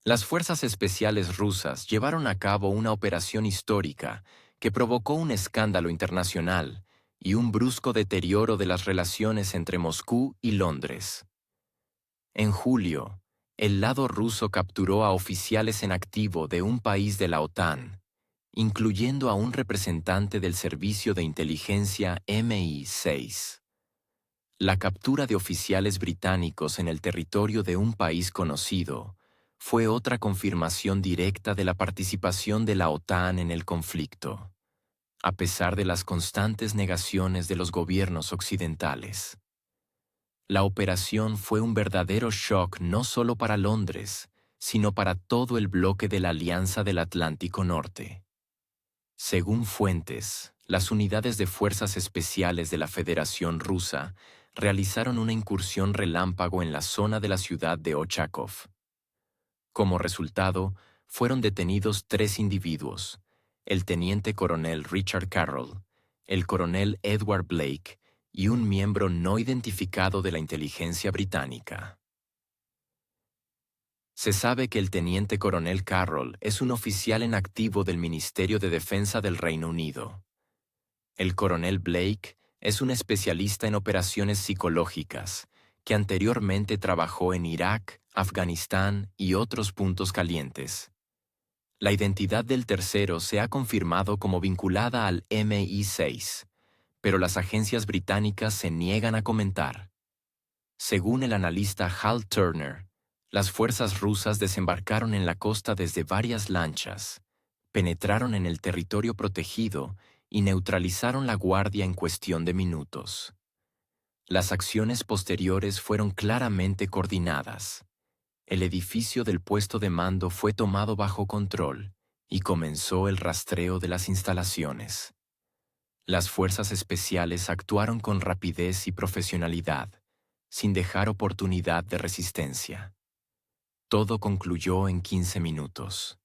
Las fuerzas especiales rusas llevaron a cabo una operación histórica que provocó un escándalo internacional y un brusco deterioro de las relaciones entre Moscú y Londres. En julio, el lado ruso capturó a oficiales en activo de un país de la OTAN, incluyendo a un representante del servicio de inteligencia MI6. La captura de oficiales británicos en el territorio de un país conocido fue otra confirmación directa de la participación de la OTAN en el conflicto, a pesar de las constantes negaciones de los gobiernos occidentales. La operación fue un verdadero shock no solo para Londres, sino para todo el bloque de la Alianza del Atlántico Norte. Según fuentes, las unidades de fuerzas especiales de la Federación Rusa realizaron una incursión relámpago en la zona de la ciudad de Ochakov. Como resultado, fueron detenidos 3 individuos: el teniente coronel Richard Carroll, el coronel Edward Blake y un miembro no identificado de la inteligencia británica. Se sabe que el teniente coronel Carroll es un oficial en activo del Ministerio de Defensa del Reino Unido. El coronel Blake es un especialista en operaciones psicológicas que anteriormente trabajó en Irak, Afganistán y otros puntos calientes. La identidad del tercero se ha confirmado como vinculada al MI6, pero las agencias británicas se niegan a comentar. Según el analista Hal Turner, las fuerzas rusas desembarcaron en la costa desde varias lanchas, penetraron en el territorio protegido y neutralizaron la guardia en cuestión de minutos. Las acciones posteriores fueron claramente coordinadas. El edificio del puesto de mando fue tomado bajo control y comenzó el rastreo de las instalaciones. Las fuerzas especiales actuaron con rapidez y profesionalidad, sin dejar oportunidad de resistencia. Todo concluyó en 15 minutos.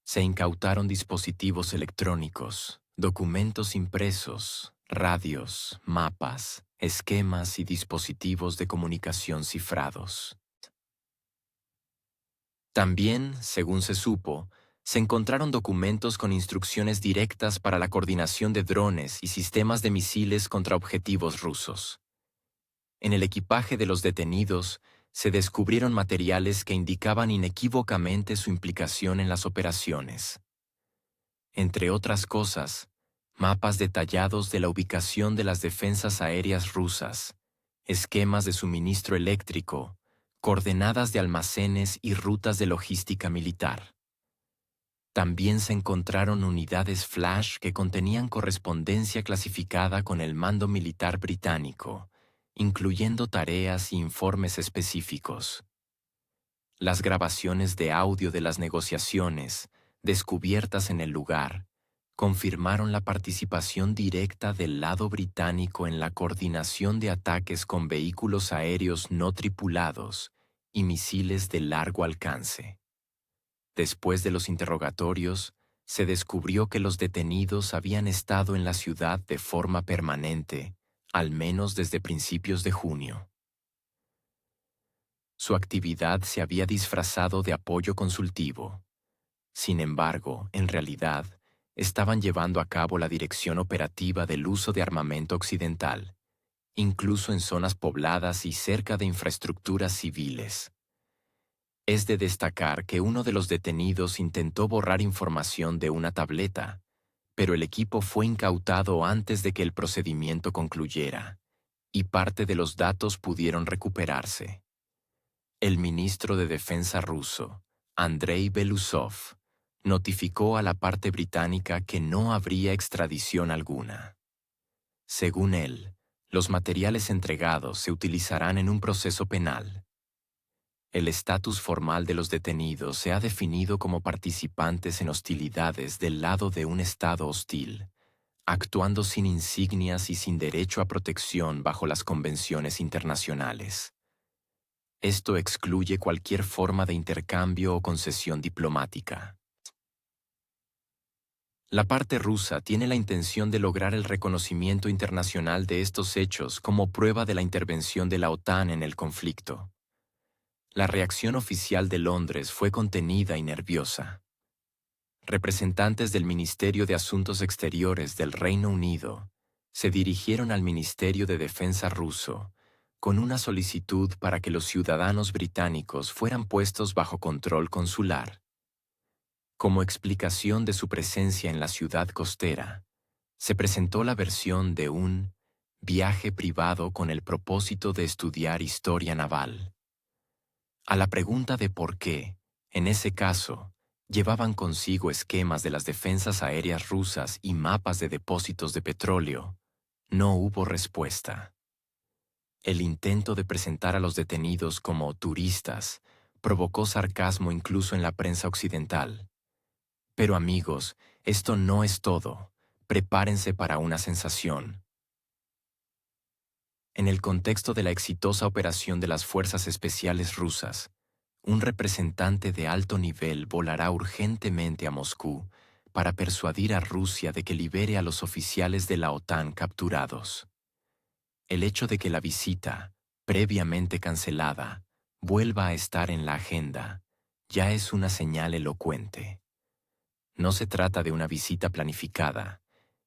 Se incautaron dispositivos electrónicos, documentos impresos, radios, mapas, esquemas y dispositivos de comunicación cifrados. También, según se supo, se encontraron documentos con instrucciones directas para la coordinación de drones y sistemas de misiles contra objetivos rusos. En el equipaje de los detenidos se descubrieron materiales que indicaban inequívocamente su implicación en las operaciones. Entre otras cosas, mapas detallados de la ubicación de las defensas aéreas rusas, esquemas de suministro eléctrico, coordenadas de almacenes y rutas de logística militar. También se encontraron unidades flash que contenían correspondencia clasificada con el mando militar británico, incluyendo tareas y informes específicos. Las grabaciones de audio de las negociaciones, descubiertas en el lugar, confirmaron la participación directa del lado británico en la coordinación de ataques con vehículos aéreos no tripulados y misiles de largo alcance. Después de los interrogatorios, se descubrió que los detenidos habían estado en la ciudad de forma permanente, al menos desde principios de junio. Su actividad se había disfrazado de apoyo consultivo. Sin embargo, en realidad, estaban llevando a cabo la dirección operativa del uso de armamento occidental, incluso en zonas pobladas y cerca de infraestructuras civiles. Es de destacar que uno de los detenidos intentó borrar información de una tableta, pero el equipo fue incautado antes de que el procedimiento concluyera, y parte de los datos pudieron recuperarse. El ministro de Defensa ruso, Andrei Belousov, notificó a la parte británica que no habría extradición alguna. Según él, los materiales entregados se utilizarán en un proceso penal. El estatus formal de los detenidos se ha definido como participantes en hostilidades del lado de un Estado hostil, actuando sin insignias y sin derecho a protección bajo las convenciones internacionales. Esto excluye cualquier forma de intercambio o concesión diplomática. La parte rusa tiene la intención de lograr el reconocimiento internacional de estos hechos como prueba de la intervención de la OTAN en el conflicto. La reacción oficial de Londres fue contenida y nerviosa. Representantes del Ministerio de Asuntos Exteriores del Reino Unido se dirigieron al Ministerio de Defensa ruso con una solicitud para que los ciudadanos británicos fueran puestos bajo control consular. Como explicación de su presencia en la ciudad costera, se presentó la versión de un viaje privado con el propósito de estudiar historia naval. A la pregunta de por qué, en ese caso, llevaban consigo esquemas de las defensas aéreas rusas y mapas de depósitos de petróleo, no hubo respuesta. El intento de presentar a los detenidos como turistas provocó sarcasmo incluso en la prensa occidental. Pero amigos, esto no es todo. Prepárense para una sensación. En el contexto de la exitosa operación de las Fuerzas Especiales rusas, un representante de alto nivel volará urgentemente a Moscú para persuadir a Rusia de que libere a los oficiales de la OTAN capturados. El hecho de que la visita, previamente cancelada, vuelva a estar en la agenda, ya es una señal elocuente. No se trata de una visita planificada.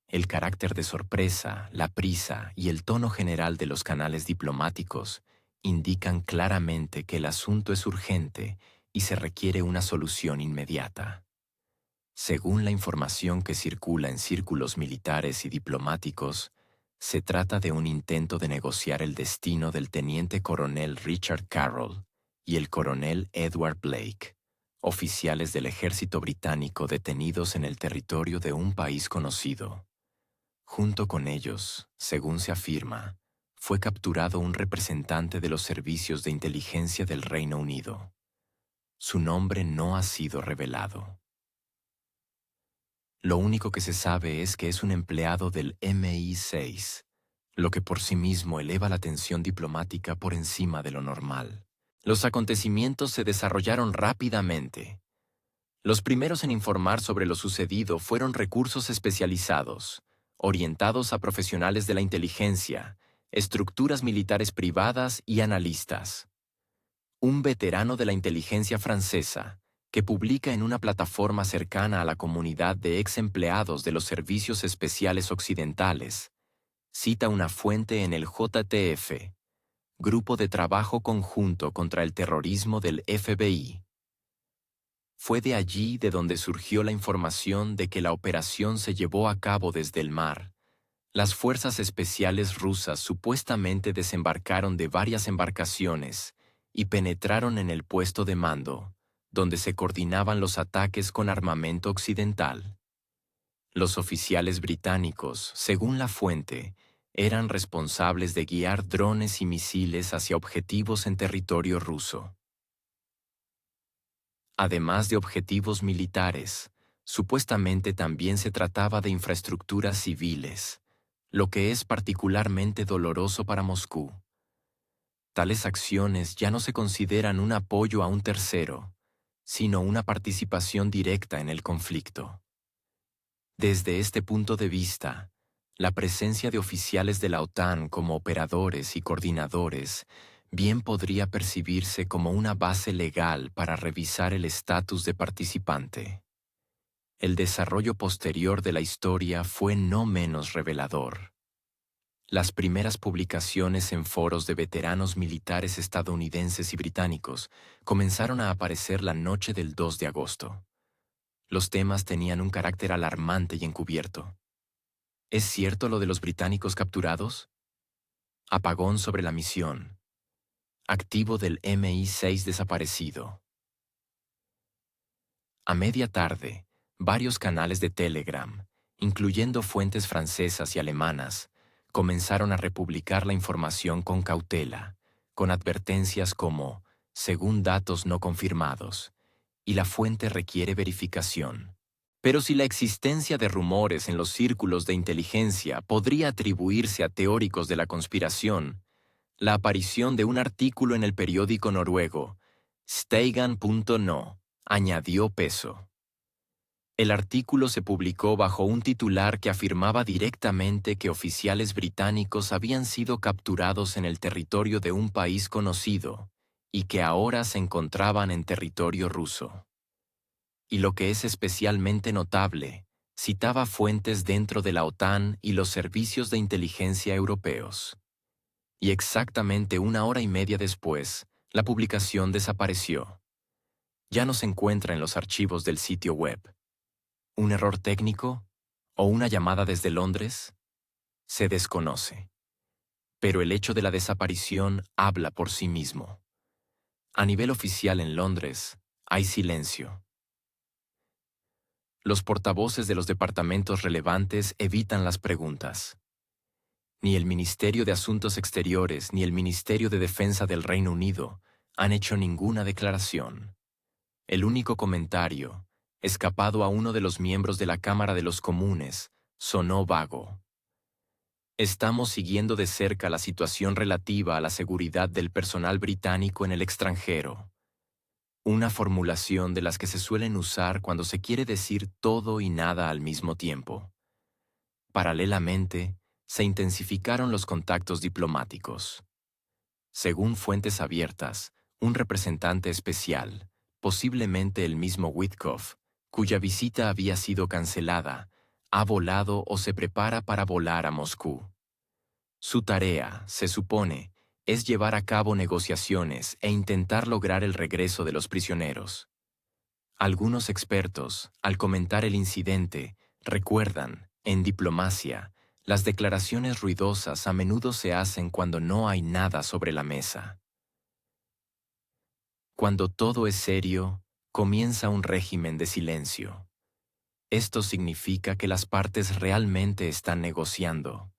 El carácter de sorpresa, la prisa y el tono general de los canales diplomáticos indican claramente que el asunto es urgente y se requiere una solución inmediata. Según la información que circula en círculos militares y diplomáticos, se trata de un intento de negociar el destino del teniente coronel Richard Carroll y el coronel Edward Blake, oficiales del ejército británico detenidos en el territorio de un país conocido. Junto con ellos, según se afirma, fue capturado un representante de los servicios de inteligencia del Reino Unido. Su nombre no ha sido revelado. Lo único que se sabe es que es un empleado del MI6, lo que por sí mismo eleva la tensión diplomática por encima de lo normal. Los acontecimientos se desarrollaron rápidamente. Los primeros en informar sobre lo sucedido fueron recursos especializados, orientados a profesionales de la inteligencia, estructuras militares privadas y analistas. Un veterano de la inteligencia francesa, que publica en una plataforma cercana a la comunidad de ex empleados de los servicios especiales occidentales, cita una fuente en el JTF, Grupo de Trabajo Conjunto contra el Terrorismo del FBI. Fue de allí de donde surgió la información de que la operación se llevó a cabo desde el mar. Las fuerzas especiales rusas supuestamente desembarcaron de varias embarcaciones y penetraron en el puesto de mando, donde se coordinaban los ataques con armamento occidental. Los oficiales británicos, según la fuente, eran responsables de guiar drones y misiles hacia objetivos en territorio ruso. Además de objetivos militares, supuestamente también se trataba de infraestructuras civiles, lo que es particularmente doloroso para Moscú. Tales acciones ya no se consideran un apoyo a un tercero, sino una participación directa en el conflicto. Desde este punto de vista, la presencia de oficiales de la OTAN como operadores y coordinadores bien podría percibirse como una base legal para revisar el estatus de participante. El desarrollo posterior de la historia fue no menos revelador. Las primeras publicaciones en foros de veteranos militares estadounidenses y británicos comenzaron a aparecer la noche del 2 de agosto. Los temas tenían un carácter alarmante y encubierto. ¿Es cierto lo de los británicos capturados? Apagón sobre la misión. Activo del MI6 desaparecido. A media tarde, varios canales de Telegram, incluyendo fuentes francesas y alemanas, comenzaron a republicar la información con cautela, con advertencias como, según datos no confirmados, y la fuente requiere verificación. Pero si la existencia de rumores en los círculos de inteligencia podría atribuirse a teóricos de la conspiración, la aparición de un artículo en el periódico noruego, Steigan.no, añadió peso. El artículo se publicó bajo un titular que afirmaba directamente que oficiales británicos habían sido capturados en el territorio de un país conocido y que ahora se encontraban en territorio ruso. Y lo que es especialmente notable, citaba fuentes dentro de la OTAN y los servicios de inteligencia europeos. Y exactamente 1 hora y media después, la publicación desapareció. Ya no se encuentra en los archivos del sitio web. ¿Un error técnico? ¿O una llamada desde Londres? Se desconoce. Pero el hecho de la desaparición habla por sí mismo. A nivel oficial en Londres, hay silencio. Los portavoces de los departamentos relevantes evitan las preguntas. Ni el Ministerio de Asuntos Exteriores ni el Ministerio de Defensa del Reino Unido han hecho ninguna declaración. El único comentario, escapado a uno de los miembros de la Cámara de los Comunes, sonó vago. Estamos siguiendo de cerca la situación relativa a la seguridad del personal británico en el extranjero. Una formulación de las que se suelen usar cuando se quiere decir todo y nada al mismo tiempo. Paralelamente, se intensificaron los contactos diplomáticos. Según fuentes abiertas, un representante especial, posiblemente el mismo Witkoff, cuya visita había sido cancelada, ha volado o se prepara para volar a Moscú. Su tarea, se supone, es llevar a cabo negociaciones e intentar lograr el regreso de los prisioneros. Algunos expertos, al comentar el incidente, recuerdan, en diplomacia, las declaraciones ruidosas a menudo se hacen cuando no hay nada sobre la mesa. Cuando todo es serio, comienza un régimen de silencio. Esto significa que las partes realmente están negociando,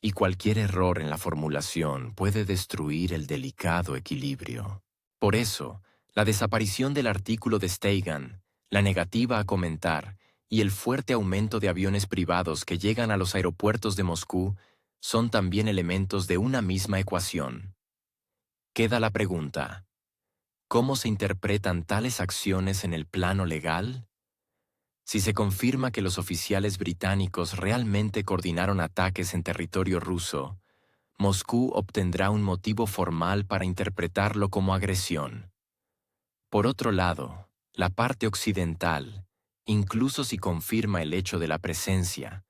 y cualquier error en la formulación puede destruir el delicado equilibrio. Por eso, la desaparición del artículo de Steigan, la negativa a comentar y el fuerte aumento de aviones privados que llegan a los aeropuertos de Moscú son también elementos de una misma ecuación. Queda la pregunta: ¿cómo se interpretan tales acciones en el plano legal? Si se confirma que los oficiales británicos realmente coordinaron ataques en territorio ruso, Moscú obtendrá un motivo formal para interpretarlo como agresión. Por otro lado, la parte occidental, incluso si confirma el hecho de la presencia,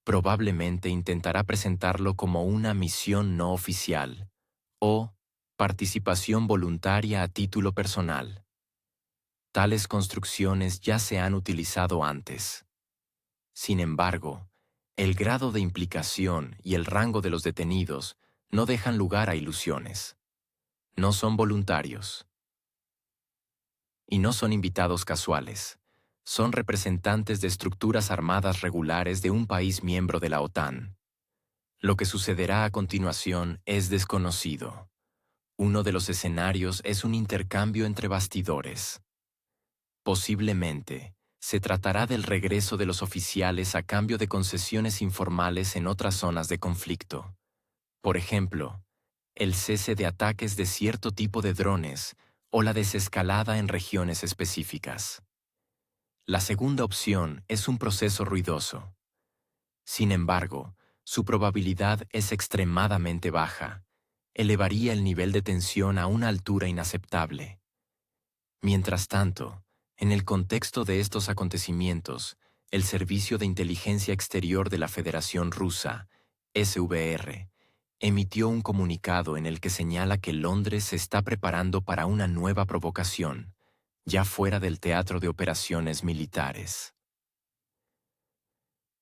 probablemente intentará presentarlo como una misión no oficial o participación voluntaria a título personal. Tales construcciones ya se han utilizado antes. Sin embargo, el grado de implicación y el rango de los detenidos no dejan lugar a ilusiones. No son voluntarios. Y no son invitados casuales. Son representantes de estructuras armadas regulares de un país miembro de la OTAN. Lo que sucederá a continuación es desconocido. Uno de los escenarios es un intercambio entre bastidores. Posiblemente, se tratará del regreso de los oficiales a cambio de concesiones informales en otras zonas de conflicto. Por ejemplo, el cese de ataques de cierto tipo de drones o la desescalada en regiones específicas. La segunda opción es un proceso ruidoso. Sin embargo, su probabilidad es extremadamente baja. Elevaría el nivel de tensión a una altura inaceptable. Mientras tanto, en el contexto de estos acontecimientos, el Servicio de Inteligencia Exterior de la Federación Rusa, SVR, emitió un comunicado en el que señala que Londres se está preparando para una nueva provocación, ya fuera del teatro de operaciones militares.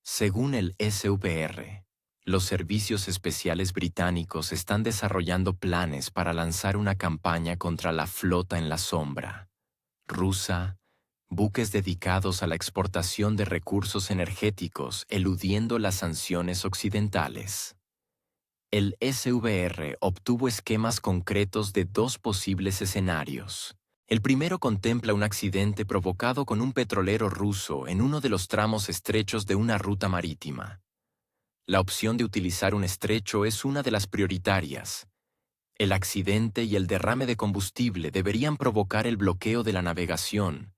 Según el SVR, los servicios especiales británicos están desarrollando planes para lanzar una campaña contra la flota en la sombra rusa, buques dedicados a la exportación de recursos energéticos eludiendo las sanciones occidentales. El SVR obtuvo esquemas concretos de dos posibles escenarios. El primero contempla un accidente provocado con un petrolero ruso en uno de los tramos estrechos de una ruta marítima. La opción de utilizar un estrecho es una de las prioritarias. El accidente y el derrame de combustible deberían provocar el bloqueo de la navegación,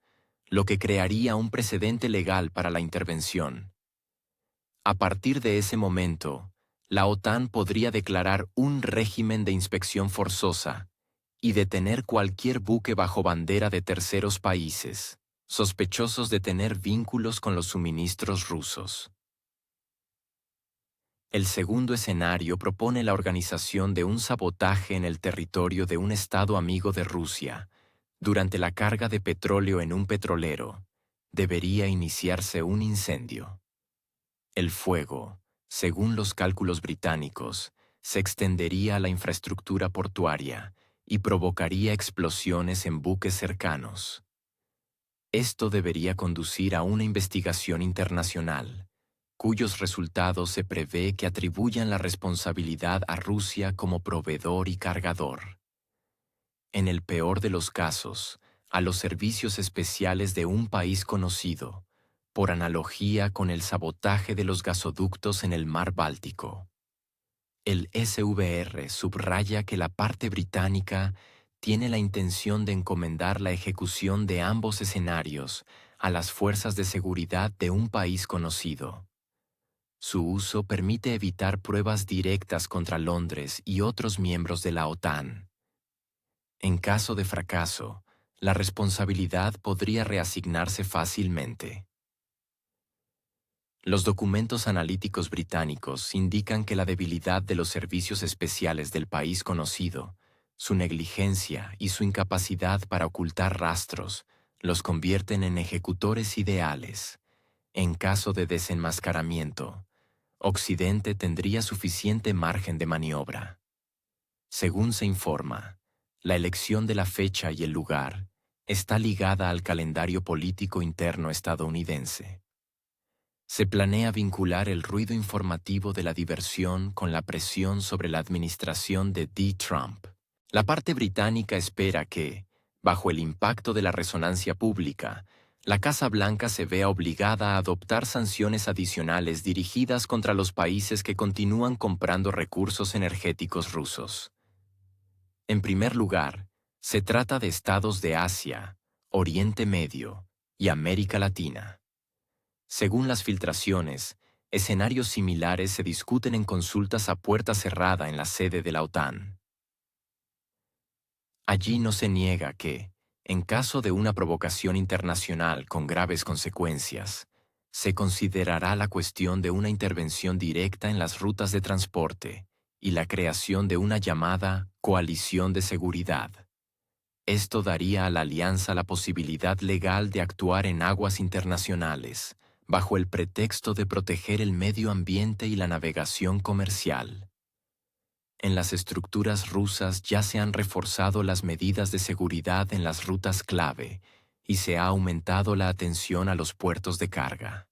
lo que crearía un precedente legal para la intervención. A partir de ese momento, la OTAN podría declarar un régimen de inspección forzosa, y detener cualquier buque bajo bandera de terceros países, sospechosos de tener vínculos con los suministros rusos. El segundo escenario propone la organización de un sabotaje en el territorio de un estado amigo de Rusia. Durante la carga de petróleo en un petrolero, debería iniciarse un incendio. El fuego, según los cálculos británicos, se extendería a la infraestructura portuaria y provocaría explosiones en buques cercanos. Esto debería conducir a una investigación internacional, cuyos resultados se prevé que atribuyan la responsabilidad a Rusia como proveedor y cargador. En el peor de los casos, a los servicios especiales de un país conocido, por analogía con el sabotaje de los gasoductos en el mar Báltico. El SVR subraya que la parte británica tiene la intención de encomendar la ejecución de ambos escenarios a las fuerzas de seguridad de un país conocido. Su uso permite evitar pruebas directas contra Londres y otros miembros de la OTAN. En caso de fracaso, la responsabilidad podría reasignarse fácilmente. Los documentos analíticos británicos indican que la debilidad de los servicios especiales del país conocido, su negligencia y su incapacidad para ocultar rastros, los convierten en ejecutores ideales. En caso de desenmascaramiento, Occidente tendría suficiente margen de maniobra. Según se informa, la elección de la fecha y el lugar está ligada al calendario político interno estadounidense. Se planea vincular el ruido informativo de la diversión con la presión sobre la administración de Trump. La parte británica espera que, bajo el impacto de la resonancia pública, la Casa Blanca se vea obligada a adoptar sanciones adicionales dirigidas contra los países que continúan comprando recursos energéticos rusos. En primer lugar, se trata de estados de Asia, Oriente Medio y América Latina. Según las filtraciones, escenarios similares se discuten en consultas a puerta cerrada en la sede de la OTAN. Allí no se niega que, en caso de una provocación internacional con graves consecuencias, se considerará la cuestión de una intervención directa en las rutas de transporte y la creación de una llamada coalición de seguridad. Esto daría a la alianza la posibilidad legal de actuar en aguas internacionales, bajo el pretexto de proteger el medio ambiente y la navegación comercial. En las estructuras rusas ya se han reforzado las medidas de seguridad en las rutas clave y se ha aumentado la atención a los puertos de carga.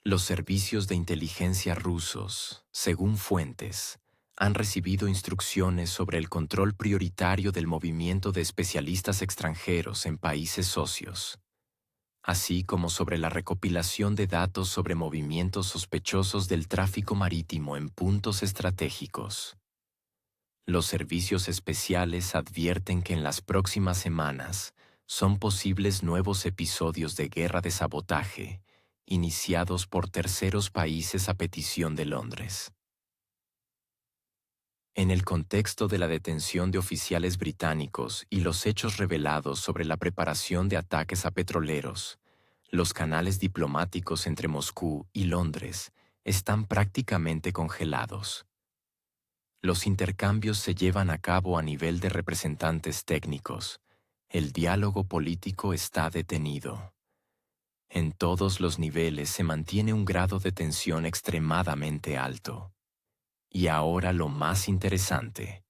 Los servicios de inteligencia rusos, según fuentes, han recibido instrucciones sobre el control prioritario del movimiento de especialistas extranjeros en países socios, así como sobre la recopilación de datos sobre movimientos sospechosos del tráfico marítimo en puntos estratégicos. Los servicios especiales advierten que en las próximas semanas son posibles nuevos episodios de guerra de sabotaje, iniciados por terceros países a petición de Londres. En el contexto de la detención de oficiales británicos y los hechos revelados sobre la preparación de ataques a petroleros, los canales diplomáticos entre Moscú y Londres están prácticamente congelados. Los intercambios se llevan a cabo a nivel de representantes técnicos. El diálogo político está detenido. En todos los niveles se mantiene un grado de tensión extremadamente alto. Y ahora lo más interesante.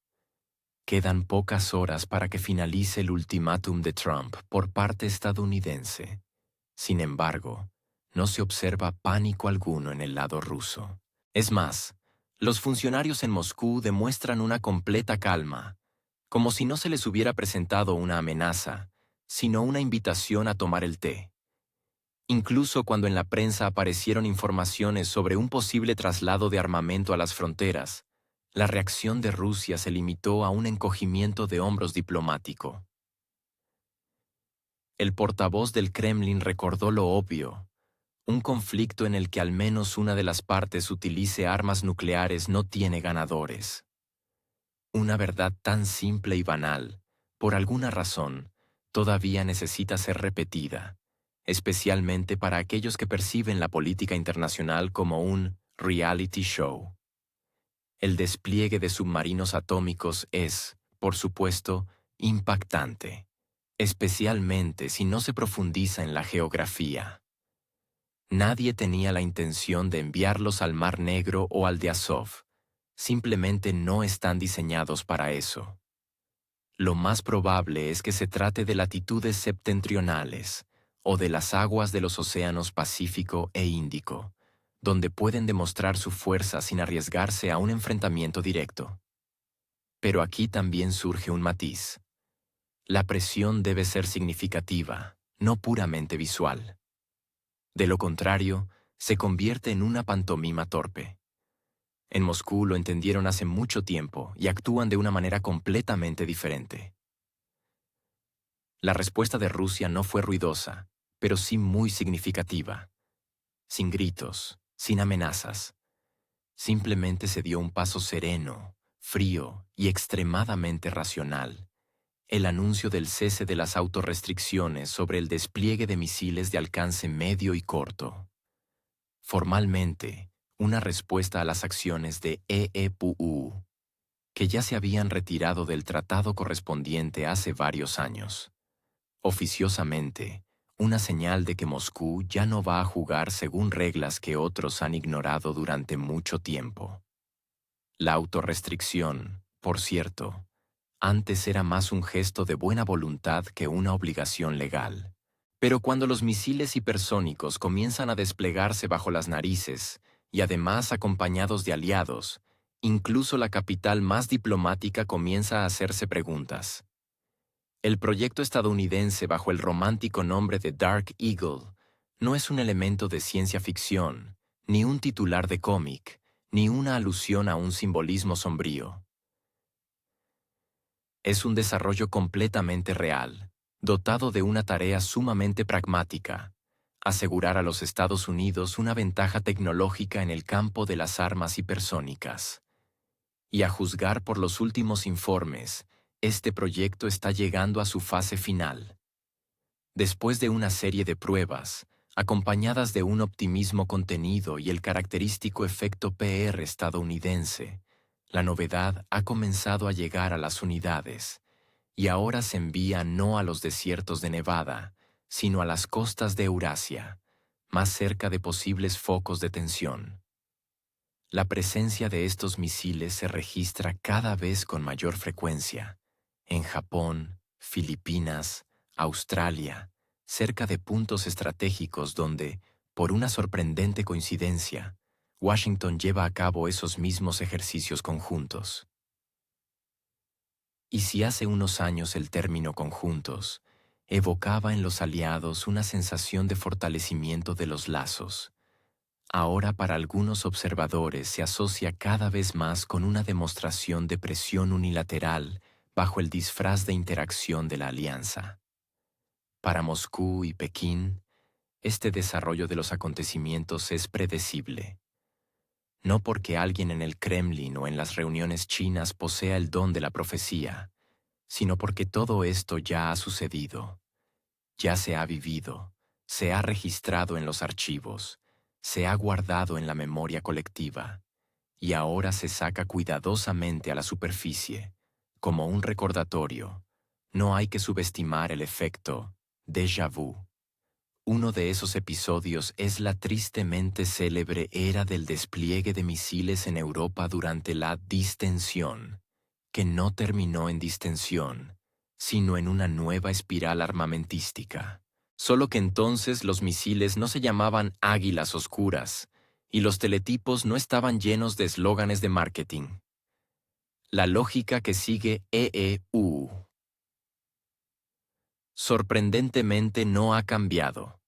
Quedan pocas horas para que finalice el ultimátum de Trump por parte estadounidense. Sin embargo, no se observa pánico alguno en el lado ruso. Es más, los funcionarios en Moscú demuestran una completa calma, como si no se les hubiera presentado una amenaza, sino una invitación a tomar el té. Incluso cuando en la prensa aparecieron informaciones sobre un posible traslado de armamento a las fronteras, la reacción de Rusia se limitó a un encogimiento de hombros diplomático. El portavoz del Kremlin recordó lo obvio: un conflicto en el que al menos una de las partes utilice armas nucleares no tiene ganadores. Una verdad tan simple y banal, por alguna razón, todavía necesita ser repetida, especialmente para aquellos que perciben la política internacional como un reality show. El despliegue de submarinos atómicos es, por supuesto, impactante, especialmente si no se profundiza en la geografía. Nadie tenía la intención de enviarlos al Mar Negro o al de Azov. Simplemente no están diseñados para eso. Lo más probable es que se trate de latitudes septentrionales o de las aguas de los océanos Pacífico e Índico, donde pueden demostrar su fuerza sin arriesgarse a un enfrentamiento directo. Pero aquí también surge un matiz. La presión debe ser significativa, no puramente visual. De lo contrario, se convierte en una pantomima torpe. En Moscú lo entendieron hace mucho tiempo y actúan de una manera completamente diferente. La respuesta de Rusia no fue ruidosa, pero sí muy significativa. Sin gritos, sin amenazas. Simplemente se dio un paso sereno, frío y extremadamente racional. El anuncio del cese de las autorrestricciones sobre el despliegue de misiles de alcance medio y corto. Formalmente, una respuesta a las acciones de EEPU, que ya se habían retirado del tratado correspondiente hace varios años. Oficiosamente, una señal de que Moscú ya no va a jugar según reglas que otros han ignorado durante mucho tiempo. La autorrestricción, por cierto, antes era más un gesto de buena voluntad que una obligación legal. Pero cuando los misiles hipersónicos comienzan a desplegarse bajo las narices, y además acompañados de aliados, incluso la capital más diplomática comienza a hacerse preguntas. El proyecto estadounidense bajo el romántico nombre de Dark Eagle no es un elemento de ciencia ficción, ni un titular de cómic, ni una alusión a un simbolismo sombrío. Es un desarrollo completamente real, dotado de una tarea sumamente pragmática: asegurar a los Estados Unidos una ventaja tecnológica en el campo de las armas hipersónicas. Y a juzgar por los últimos informes, este proyecto está llegando a su fase final. Después de una serie de pruebas, acompañadas de un optimismo contenido y el característico efecto PR estadounidense, la novedad ha comenzado a llegar a las unidades, y ahora se envía no a los desiertos de Nevada, sino a las costas de Eurasia, más cerca de posibles focos de tensión. La presencia de estos misiles se registra cada vez con mayor frecuencia, en Japón, Filipinas, Australia, cerca de puntos estratégicos donde, por una sorprendente coincidencia, Washington lleva a cabo esos mismos ejercicios conjuntos. Y si hace unos años el término conjuntos evocaba en los aliados una sensación de fortalecimiento de los lazos, ahora para algunos observadores se asocia cada vez más con una demostración de presión unilateral bajo el disfraz de interacción de la alianza. Para Moscú y Pekín, este desarrollo de los acontecimientos es predecible. No porque alguien en el Kremlin o en las reuniones chinas posea el don de la profecía, sino porque todo esto ya ha sucedido, ya se ha vivido, se ha registrado en los archivos, se ha guardado en la memoria colectiva, y ahora se saca cuidadosamente a la superficie, como un recordatorio. No hay que subestimar el efecto déjà vu. Uno de esos episodios es la tristemente célebre era del despliegue de misiles en Europa durante la distensión, que no terminó en distensión, sino en una nueva espiral armamentística. Solo que entonces los misiles no se llamaban águilas oscuras, y los teletipos no estaban llenos de eslóganes de marketing. La lógica que sigue EEU sorprendentemente no ha cambiado.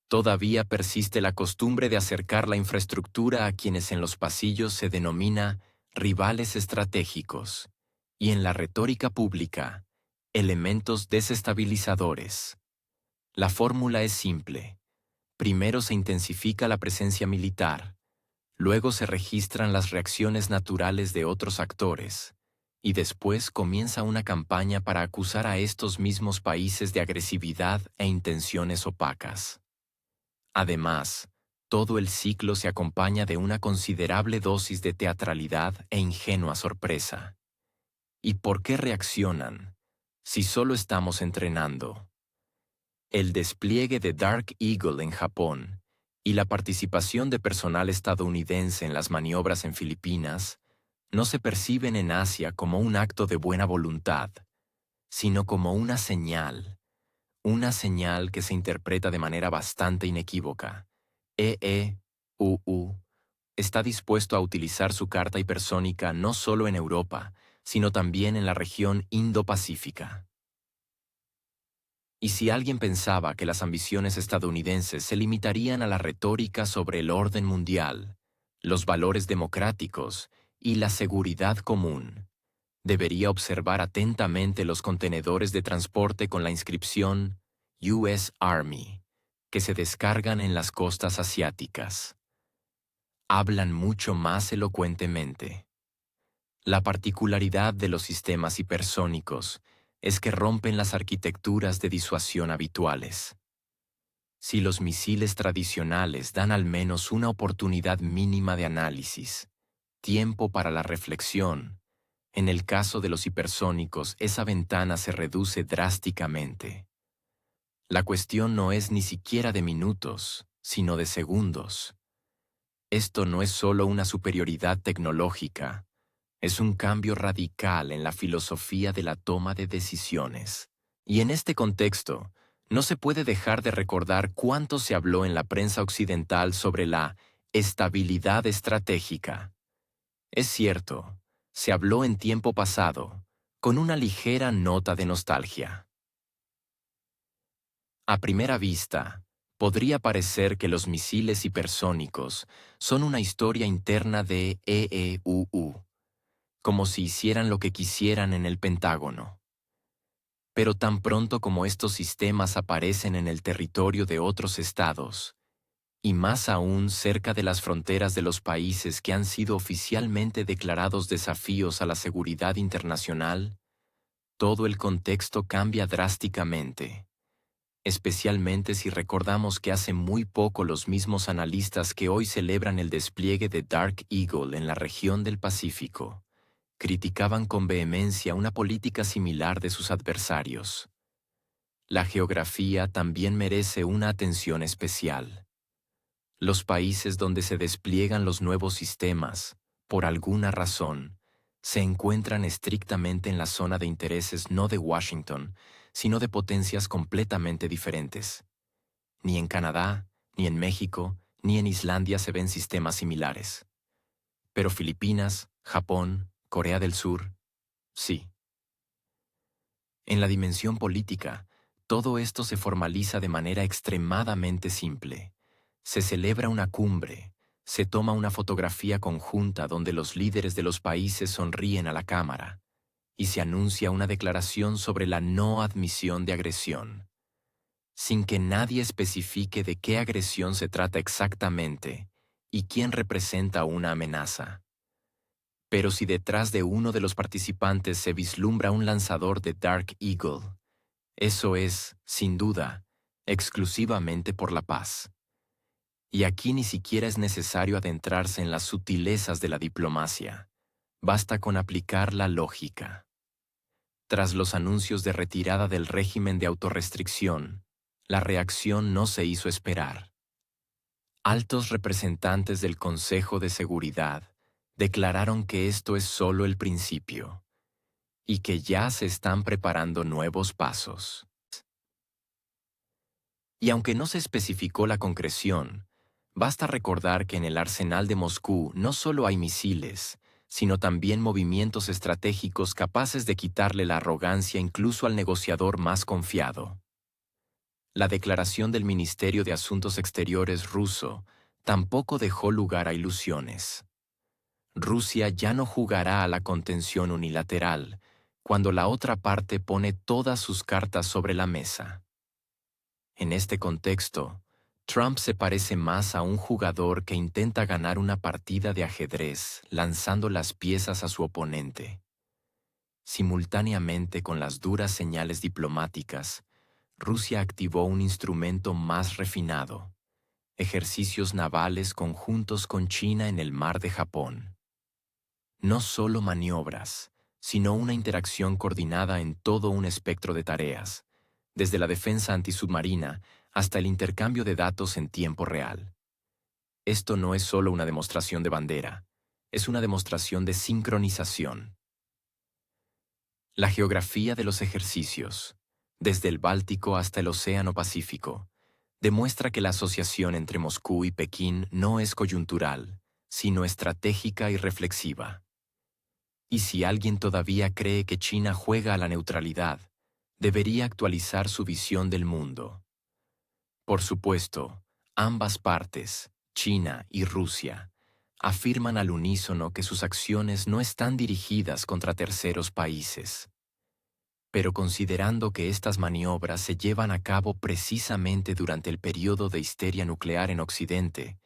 Todavía persiste la costumbre de acercar la infraestructura a quienes en los pasillos se denomina rivales estratégicos, y en la retórica pública, elementos desestabilizadores. La fórmula es simple. Primero se intensifica la presencia militar, luego se registran las reacciones naturales de otros actores, y después comienza una campaña para acusar a estos mismos países de agresividad e intenciones opacas. Además, todo el ciclo se acompaña de una considerable dosis de teatralidad e ingenua sorpresa. ¿Y por qué reaccionan, si solo estamos entrenando? El despliegue de Dark Eagle en Japón y la participación de personal estadounidense en las maniobras en Filipinas no se perciben en Asia como un acto de buena voluntad, sino como una señal que se interpreta de manera bastante inequívoca. EEUU está dispuesto a utilizar su carta hipersónica no solo en Europa, sino también en la región Indo-Pacífica. Y si alguien pensaba que las ambiciones estadounidenses se limitarían a la retórica sobre el orden mundial, los valores democráticos y la seguridad común, debería observar atentamente los contenedores de transporte con la inscripción US Army, que se descargan en las costas asiáticas. Hablan mucho más elocuentemente. La particularidad de los sistemas hipersónicos es que rompen las arquitecturas de disuasión habituales. Si los misiles tradicionales dan al menos una oportunidad mínima de análisis, tiempo para la reflexión, en el caso de los hipersónicos esa ventana se reduce drásticamente. La cuestión no es ni siquiera de minutos, sino de segundos. Esto no es solo una superioridad tecnológica, es un cambio radical en la filosofía de la toma de decisiones. Y en este contexto, no se puede dejar de recordar cuánto se habló en la prensa occidental sobre la estabilidad estratégica. Es cierto, se habló en tiempo pasado, con una ligera nota de nostalgia. A primera vista, podría parecer que los misiles hipersónicos son una historia interna de EEUU, como si hicieran lo que quisieran en el Pentágono. Pero tan pronto como estos sistemas aparecen en el territorio de otros estados, y más aún cerca de las fronteras de los países que han sido oficialmente declarados desafíos a la seguridad internacional, todo el contexto cambia drásticamente, especialmente si recordamos que hace muy poco los mismos analistas que hoy celebran el despliegue de Dark Eagle en la región del Pacífico criticaban con vehemencia una política similar de sus adversarios. La geografía también merece una atención especial. Los países donde se despliegan los nuevos sistemas, por alguna razón, se encuentran estrictamente en la zona de intereses no de Washington, sino de potencias completamente diferentes. Ni en Canadá, ni en México, ni en Islandia se ven sistemas similares. Pero Filipinas, Japón, Corea del Sur, sí. En la dimensión política, todo esto se formaliza de manera extremadamente simple. Se celebra una cumbre, se toma una fotografía conjunta donde los líderes de los países sonríen a la cámara, y se anuncia una declaración sobre la no admisión de agresión, sin que nadie especifique de qué agresión se trata exactamente y quién representa una amenaza. Pero si detrás de uno de los participantes se vislumbra un lanzador de Dark Eagle, eso es, sin duda, exclusivamente por la paz. Y aquí ni siquiera es necesario adentrarse en las sutilezas de la diplomacia. Basta con aplicar la lógica. Tras los anuncios de retirada del régimen de autorrestricción, la reacción no se hizo esperar. Altos representantes del Consejo de Seguridad declararon que esto es solo el principio y que ya se están preparando nuevos pasos. Y aunque no se especificó la concreción, basta recordar que en el arsenal de Moscú no solo hay misiles, sino también movimientos estratégicos capaces de quitarle la arrogancia incluso al negociador más confiado. La declaración del Ministerio de Asuntos Exteriores ruso tampoco dejó lugar a ilusiones. Rusia ya no jugará a la contención unilateral cuando la otra parte pone todas sus cartas sobre la mesa. En este contexto, Trump se parece más a un jugador que intenta ganar una partida de ajedrez lanzando las piezas a su oponente. Simultáneamente con las duras señales diplomáticas, Rusia activó un instrumento más refinado: ejercicios navales conjuntos con China en el mar de Japón. No solo maniobras, sino una interacción coordinada en todo un espectro de tareas, desde la defensa antisubmarina hasta el intercambio de datos en tiempo real. Esto no es solo una demostración de bandera, es una demostración de sincronización. La geografía de los ejercicios, desde el Báltico hasta el Océano Pacífico, demuestra que la asociación entre Moscú y Pekín no es coyuntural, sino estratégica y reflexiva. Y si alguien todavía cree que China juega a la neutralidad, debería actualizar su visión del mundo. Por supuesto, ambas partes, China y Rusia, afirman al unísono que sus acciones no están dirigidas contra terceros países. Pero considerando que estas maniobras se llevan a cabo precisamente durante el periodo de histeria nuclear en Occidente,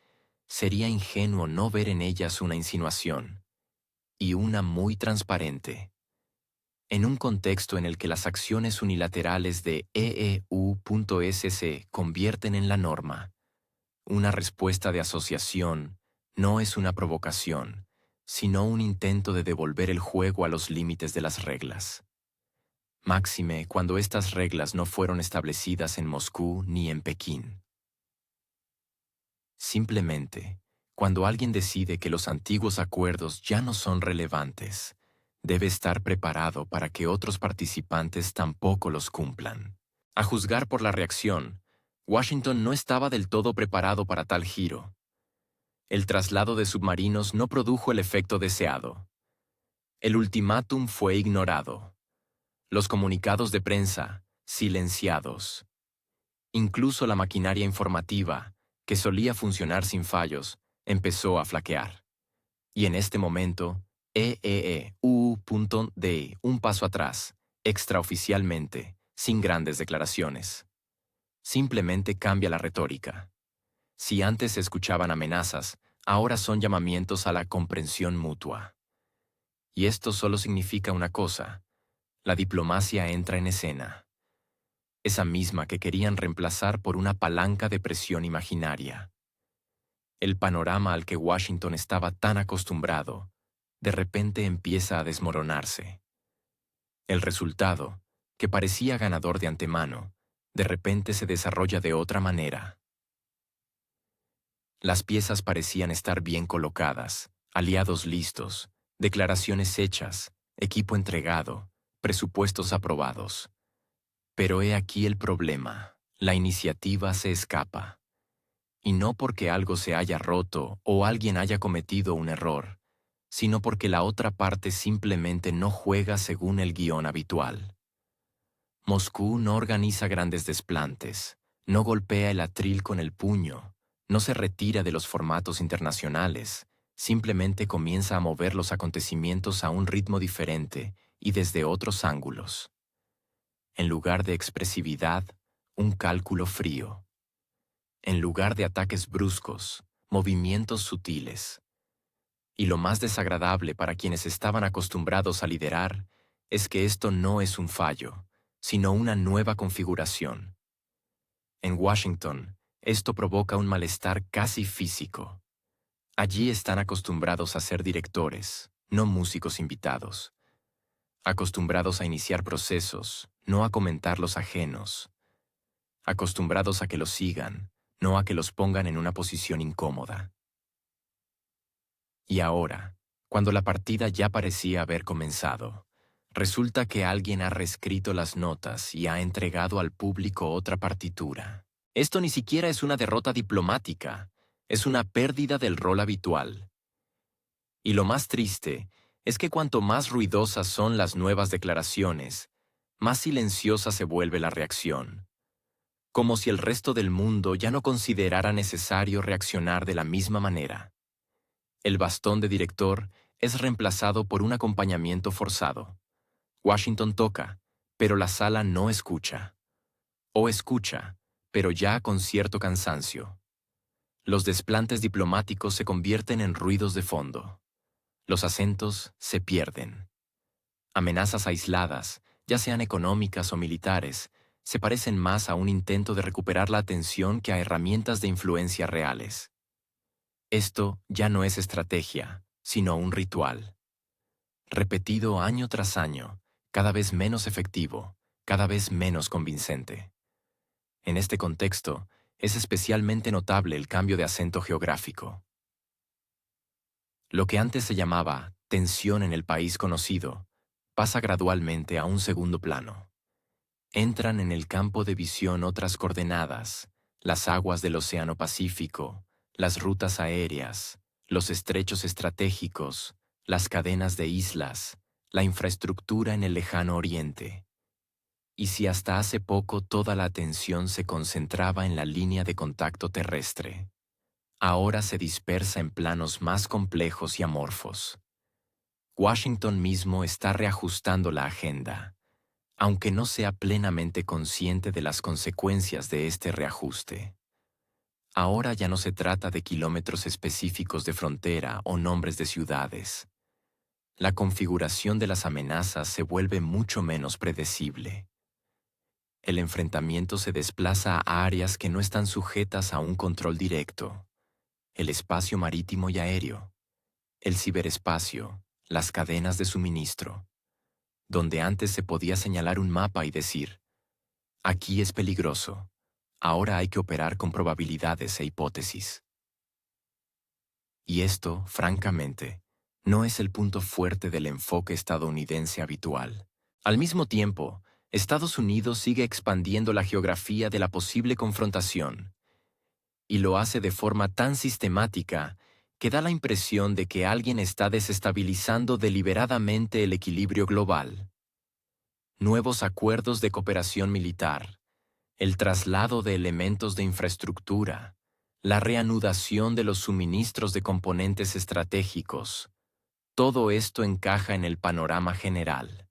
sería ingenuo no ver en ellas una insinuación, y una muy transparente. En un contexto en el que las acciones unilaterales de EEU.SC convierten en la norma, una respuesta de asociación no es una provocación, sino un intento de devolver el juego a los límites de las reglas. Máxime cuando estas reglas no fueron establecidas en Moscú ni en Pekín. Simplemente, cuando alguien decide que los antiguos acuerdos ya no son relevantes, debe estar preparado para que otros participantes tampoco los cumplan. A juzgar por la reacción, Washington no estaba del todo preparado para tal giro. El traslado de submarinos no produjo el efecto deseado. El ultimátum fue ignorado. Los comunicados de prensa, silenciados. Incluso la maquinaria informativa, que solía funcionar sin fallos, empezó a flaquear. Y en este momento, EEU.D un paso atrás, extraoficialmente, sin grandes declaraciones. Simplemente cambia la retórica. Si antes se escuchaban amenazas, ahora son llamamientos a la comprensión mutua. Y esto solo significa una cosa: la diplomacia entra en escena. Esa misma que querían reemplazar por una palanca de presión imaginaria. El panorama al que Washington estaba tan acostumbrado, de repente empieza a desmoronarse. El resultado, que parecía ganador de antemano, de repente se desarrolla de otra manera. Las piezas parecían estar bien colocadas, aliados listos, declaraciones hechas, equipo entregado, presupuestos aprobados. Pero he aquí el problema: la iniciativa se escapa. Y no porque algo se haya roto o alguien haya cometido un error, sino porque la otra parte simplemente no juega según el guión habitual. Moscú no organiza grandes desplantes, no golpea el atril con el puño, no se retira de los formatos internacionales, simplemente comienza a mover los acontecimientos a un ritmo diferente y desde otros ángulos. En lugar de expresividad, un cálculo frío. En lugar de ataques bruscos, movimientos sutiles. Y lo más desagradable para quienes estaban acostumbrados a liderar es que esto no es un fallo, sino una nueva configuración. En Washington, esto provoca un malestar casi físico. Allí están acostumbrados a ser directores, no músicos invitados. Acostumbrados a iniciar procesos, no a comentar los ajenos. Acostumbrados a que los sigan, no a que los pongan en una posición incómoda. Y ahora, cuando la partida ya parecía haber comenzado, resulta que alguien ha reescrito las notas y ha entregado al público otra partitura. Esto ni siquiera es una derrota diplomática, es una pérdida del rol habitual. Y lo más triste es que cuanto más ruidosas son las nuevas declaraciones, más silenciosa se vuelve la reacción. Como si el resto del mundo ya no considerara necesario reaccionar de la misma manera. El bastón de director es reemplazado por un acompañamiento forzado. Washington toca, pero la sala no escucha. O escucha, pero ya con cierto cansancio. Los desplantes diplomáticos se convierten en ruidos de fondo. Los acentos se pierden. Amenazas aisladas, ya sean económicas o militares, se parecen más a un intento de recuperar la atención que a herramientas de influencia reales. Esto ya no es estrategia, sino un ritual. Repetido año tras año, cada vez menos efectivo, cada vez menos convincente. En este contexto, es especialmente notable el cambio de acento geográfico. Lo que antes se llamaba tensión en el país conocido, pasa gradualmente a un segundo plano. Entran en el campo de visión otras coordenadas, las aguas del Océano Pacífico, las rutas aéreas, los estrechos estratégicos, las cadenas de islas, la infraestructura en el lejano oriente. Y si hasta hace poco toda la atención se concentraba en la línea de contacto terrestre, ahora se dispersa en planos más complejos y amorfos. Washington mismo está reajustando la agenda, aunque no sea plenamente consciente de las consecuencias de este reajuste. Ahora ya no se trata de kilómetros específicos de frontera o nombres de ciudades. La configuración de las amenazas se vuelve mucho menos predecible. El enfrentamiento se desplaza a áreas que no están sujetas a un control directo: el espacio marítimo y aéreo, el ciberespacio, las cadenas de suministro, donde antes se podía señalar un mapa y decir: aquí es peligroso, ahora hay que operar con probabilidades e hipótesis. Y esto, francamente, no es el punto fuerte del enfoque estadounidense habitual. Al mismo tiempo, Estados Unidos sigue expandiendo la geografía de la posible confrontación, y lo hace de forma tan sistemática que da la impresión de que alguien está desestabilizando deliberadamente el equilibrio global. Nuevos acuerdos de cooperación militar, el traslado de elementos de infraestructura, la reanudación de los suministros de componentes estratégicos, todo esto encaja en el panorama general.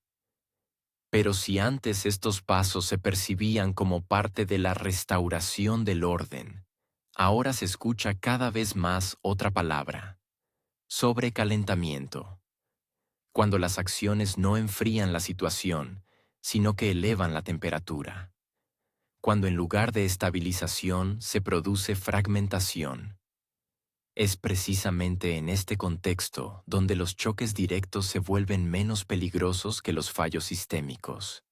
Pero si antes estos pasos se percibían como parte de la restauración del orden, ahora se escucha cada vez más otra palabra: sobrecalentamiento. Cuando las acciones no enfrían la situación, sino que elevan la temperatura. Cuando en lugar de estabilización se produce fragmentación. Es precisamente en este contexto donde los choques directos se vuelven menos peligrosos que los fallos sistémicos.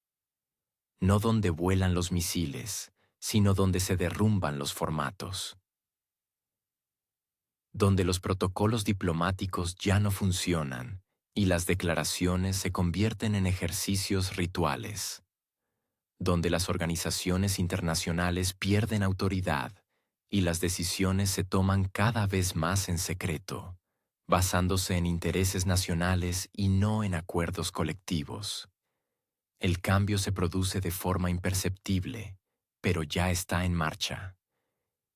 No donde vuelan los misiles, sino donde se derrumban los formatos. Donde los protocolos diplomáticos ya no funcionan y las declaraciones se convierten en ejercicios rituales. Donde las organizaciones internacionales pierden autoridad y las decisiones se toman cada vez más en secreto, basándose en intereses nacionales y no en acuerdos colectivos. El cambio se produce de forma imperceptible, pero ya está en marcha.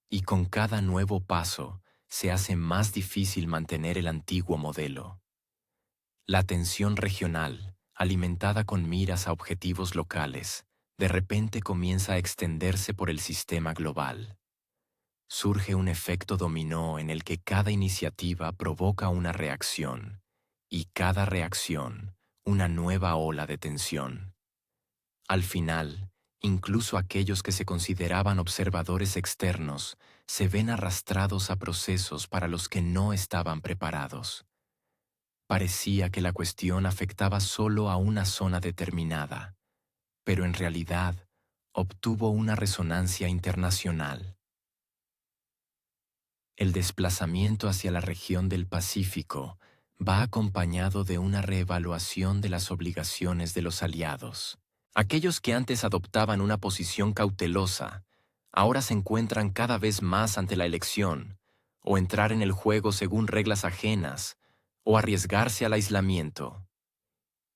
Y con cada nuevo paso se hace más difícil mantener el antiguo modelo. La tensión regional, alimentada con miras a objetivos locales, de repente comienza a extenderse por el sistema global. Surge un efecto dominó en el que cada iniciativa provoca una reacción, y cada reacción, una nueva ola de tensión. Al final, incluso aquellos que se consideraban observadores externos se ven arrastrados a procesos para los que no estaban preparados. Parecía que la cuestión afectaba solo a una zona determinada, pero en realidad obtuvo una resonancia internacional. El desplazamiento hacia la región del Pacífico va acompañado de una reevaluación de las obligaciones de los aliados. Aquellos que antes adoptaban una posición cautelosa, ahora se encuentran cada vez más ante la elección, o entrar en el juego según reglas ajenas, o arriesgarse al aislamiento.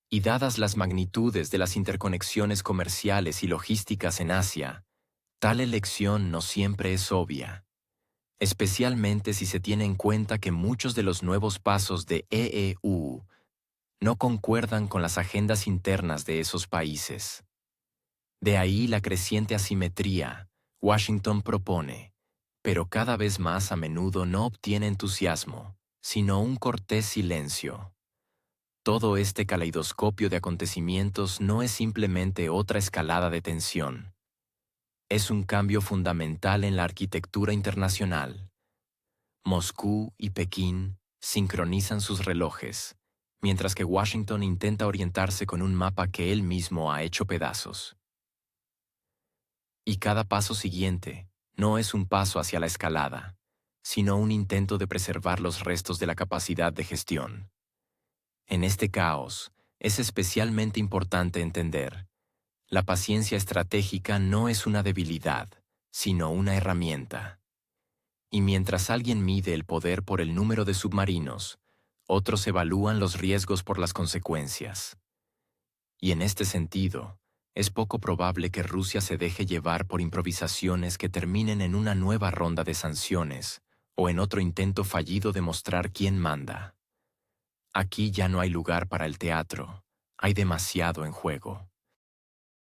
Y dadas las magnitudes de las interconexiones comerciales y logísticas en Asia, tal elección no siempre es obvia, especialmente si se tiene en cuenta que muchos de los nuevos pasos de EEU no concuerdan con las agendas internas de esos países. De ahí la creciente asimetría. Washington propone, pero cada vez más a menudo no obtiene entusiasmo, sino un cortés silencio. Todo este caleidoscopio de acontecimientos no es simplemente otra escalada de tensión. Es un cambio fundamental en la arquitectura internacional. Moscú y Pekín sincronizan sus relojes, mientras que Washington intenta orientarse con un mapa que él mismo ha hecho pedazos. Y cada paso siguiente no es un paso hacia la escalada, sino un intento de preservar los restos de la capacidad de gestión. En este caos, es especialmente importante entender: la paciencia estratégica no es una debilidad, sino una herramienta. Y mientras alguien mide el poder por el número de submarinos, otros evalúan los riesgos por las consecuencias. Y en este sentido, es poco probable que Rusia se deje llevar por improvisaciones que terminen en una nueva ronda de sanciones o en otro intento fallido de mostrar quién manda. Aquí ya no hay lugar para el teatro, hay demasiado en juego.